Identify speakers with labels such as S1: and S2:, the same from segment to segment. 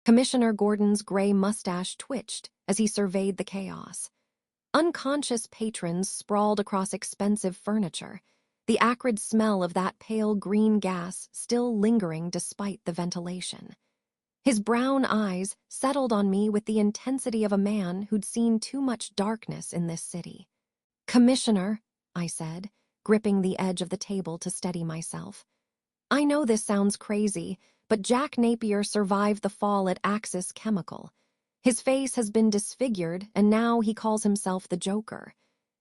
S1: Commissioner Gordon's gray mustache twitched as he surveyed the chaos. Unconscious patrons sprawled across expensive furniture, the acrid smell of that pale green gas still lingering despite the ventilation. His brown eyes settled on me with the intensity of a man who'd seen too much darkness in this city. "Commissioner," I said, gripping the edge of the table to steady myself. "I know this sounds crazy, but Jack Napier survived the fall at Axis Chemical. His face has been disfigured, and now he calls himself the Joker.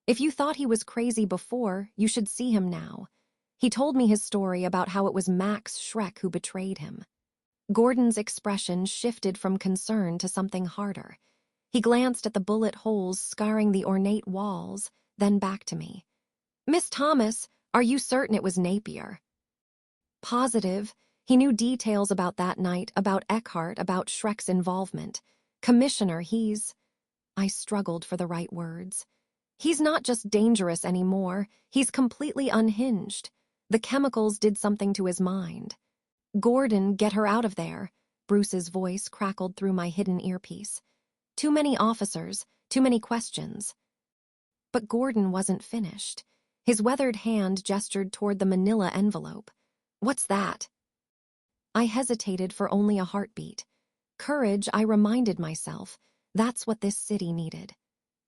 S1: If you thought he was crazy before, you should see him now. He told me his story about how it was Max Schreck who betrayed him." Gordon's expression shifted from concern to something harder. He glanced at the bullet holes scarring the ornate walls, then back to me. "Miss Thomas, are you certain it was Napier?" "Positive. He knew details about that night, about Eckhart, about Schreck's involvement. Commissioner, he's—" I struggled for the right words. "He's not just dangerous anymore, he's completely unhinged. The chemicals did something to his mind." "Gordon, get her out of there," Bruce's voice crackled through my hidden earpiece. "Too many officers, too many questions." But Gordon wasn't finished. His weathered hand gestured toward the manila envelope. "What's that?" I hesitated for only a heartbeat. Courage, I reminded myself. That's what this city needed.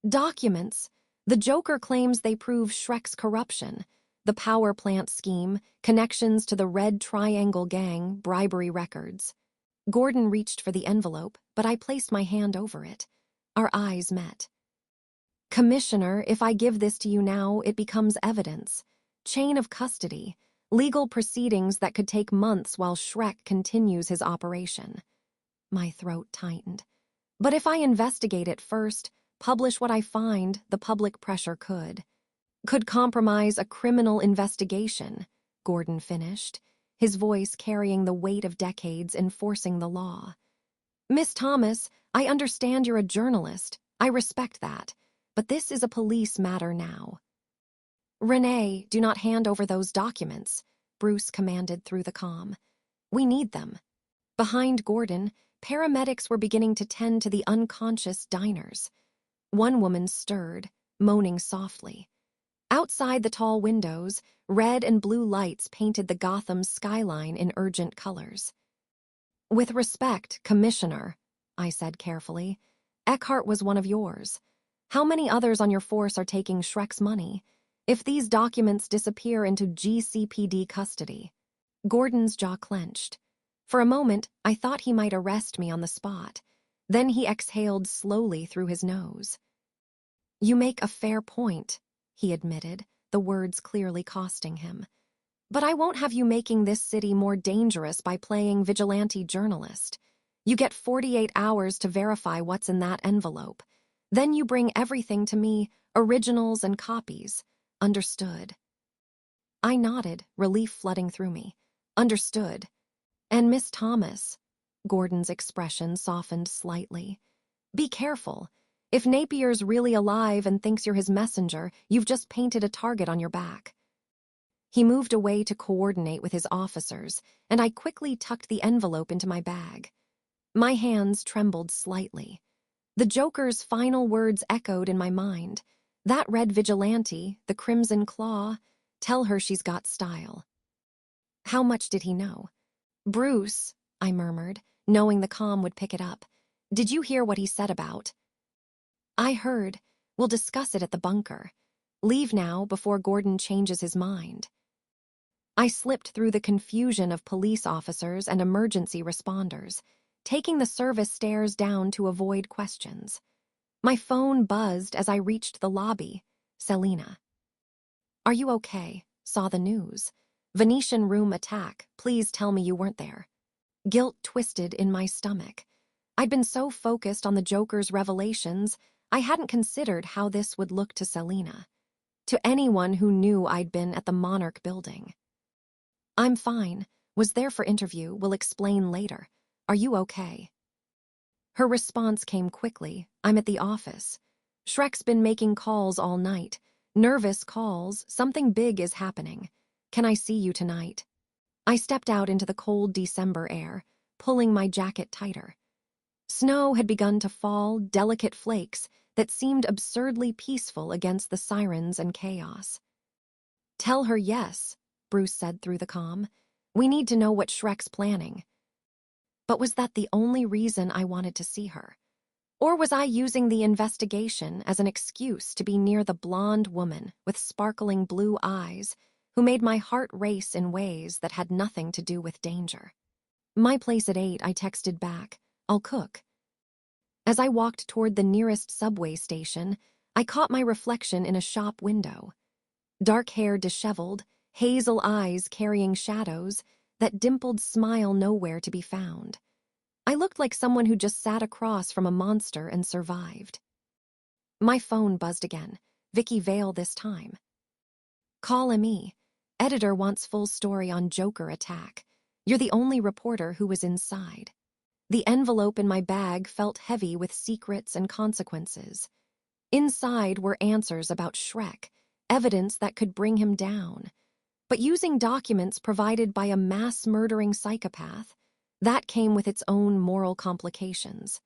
S1: "Documents. The Joker claims they prove Schreck's corruption. The power plant scheme, connections to the Red Triangle Gang, bribery records." Gordon reached for the envelope, but I placed my hand over it. Our eyes met. "Commissioner, if I give this to you now, it becomes evidence. Chain of custody. Legal proceedings that could take months while Schreck continues his operation." My throat tightened. "But if I investigate it first, publish what I find, the public pressure could compromise a criminal investigation," Gordon finished, his voice carrying the weight of decades enforcing the law. "Miss Thomas, I understand you're a journalist. I respect that. But this is a police matter now." "Renee, do not hand over those documents," Bruce commanded through the comm. "We need them." Behind Gordon, paramedics were beginning to tend to the unconscious diners. One woman stirred, moaning softly. Outside the tall windows, red and blue lights painted the Gotham skyline in urgent colors. "With respect, Commissioner," I said carefully, "Eckhart was one of yours. How many others on your force are taking Schreck's money? If these documents disappear into GCPD custody..." Gordon's jaw clenched. For a moment, I thought he might arrest me on the spot. Then he exhaled slowly through his nose. "You make a fair point," he admitted, the words clearly costing him. "But I won't have you making this city more dangerous by playing vigilante journalist. You get 48 hours to verify what's in that envelope. Then you bring everything to me, originals and copies. Understood?" I nodded, relief flooding through me. "Understood. And Miss Thomas," Gordon's expression softened slightly, "be careful. If Napier's really alive and thinks you're his messenger, you've just painted a target on your back." He moved away to coordinate with his officers, and I quickly tucked the envelope into my bag. My hands trembled slightly. The Joker's final words echoed in my mind. That red vigilante, the Crimson Claw, tell her she's got style. How much did he know? "Bruce," I murmured, knowing the comm would pick it up. "Did you hear what he said about—" "I heard. We'll discuss it at the bunker. Leave now before Gordon changes his mind." I slipped through the confusion of police officers and emergency responders, taking the service stairs down to avoid questions. My phone buzzed as I reached the lobby. Selina. "Are you okay? Saw the news. Venetian room attack. Please tell me you weren't there." Guilt twisted in my stomach. I'd been so focused on the Joker's revelations, I hadn't considered how this would look to Selina. To anyone who knew I'd been at the Monarch building. "I'm fine. Was there for interview. Will explain later. Are you okay?" Her response came quickly. "I'm at the office. Schreck's been making calls all night. Nervous calls. Something big is happening. Can I see you tonight?" I stepped out into the cold December air, pulling my jacket tighter. Snow had begun to fall, delicate flakes that seemed absurdly peaceful against the sirens and chaos. "Tell her yes," Bruce said through the comm. "We need to know what Shrek's planning." But was that the only reason I wanted to see her? Or was I using the investigation as an excuse to be near the blonde woman with sparkling blue eyes who made my heart race in ways that had nothing to do with danger? "My place at 8, I texted back. "I'll cook." As I walked toward the nearest subway station, I caught my reflection in a shop window. Dark hair disheveled, hazel eyes carrying shadows, that dimpled smile nowhere to be found. I looked like someone who just sat across from a monster and survived. My phone buzzed again. Vicky Vale this time. "Call ME. Editor wants full story on Joker attack. You're the only reporter who was inside." The envelope in my bag felt heavy with secrets and consequences. Inside were answers about Shrek, evidence that could bring him down. But using documents provided by a mass-murdering psychopath, that came with its own moral complications.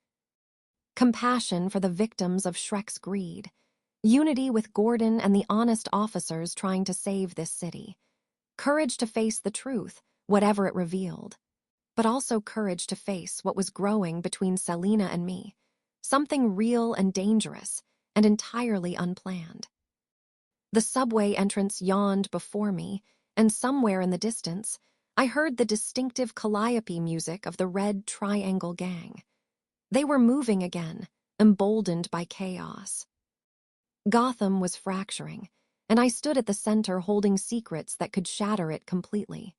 S1: Compassion for the victims of Shrek's greed. Unity with Gordon and the honest officers trying to save this city. Courage to face the truth, whatever it revealed. But also courage to face what was growing between Selina and me. Something real and dangerous, and entirely unplanned. The subway entrance yawned before me, and somewhere in the distance, I heard the distinctive calliope music of the Red Triangle Gang. They were moving again, emboldened by chaos. Gotham was fracturing, and I stood at the center holding secrets that could shatter it completely.